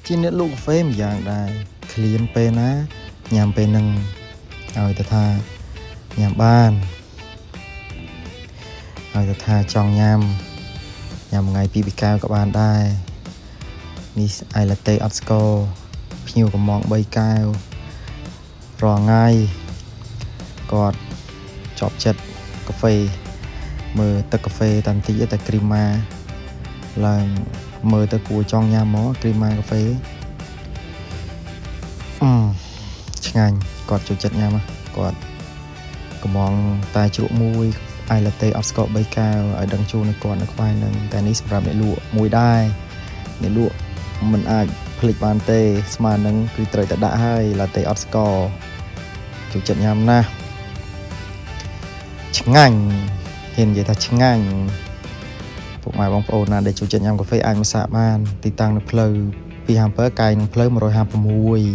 ជាអ្នកលក់កាហ្វេម្យ៉ាងដែរក្លៀនពេលណាញ៉ាំពេលនឹងឲ្យតែថាញ៉ាំបានឲ្យតែថាចង់ញ៉ាំថ្ងៃ2 ពីកែវក៏បានដែរនេះអាយឡាតេអត់ស្ករភ្ញៀវកំង3កែវរាល់ថ្ងៃគាត់ចប់ចិត្តកាហ្វេមើលទឹកកាហ្វេតាន់តិចតែគ្រីម៉ាឡើងមើលទៅគួរចង់ញ៉ាំមកគ្រីម៉ាកាហ្វេឆ្ងាញ់គាត់ចូលចិត្តញ៉ាំគាត់កំងតែជ្រក់មួយអាយឡាតេអត់ស្ករ3កែវឲ្យដឹងជូនឲ្យគាត់នៅក្បែរនឹងតែនេះសម្រាប់អ្នកលក់មួយដែរអ្នកលក់មិនអាចភ្លេចបានទេស្មើនឹងគឺត្រូវតែដាក់ហើយឡាតេអត់ស្ករចូលចិត្តញ៉ាំណាស់ឆ្ងាញ់ហ៊ាននិយាយថាឆ្ងាញ់ពុកម៉ែបងប្អូនណាដែលចូលចិត្តញ៉ាំកាហ្វេអាចមកសាកបានទីតាំងនៅផ្លូវ257កាយនឹងផ្លូវ156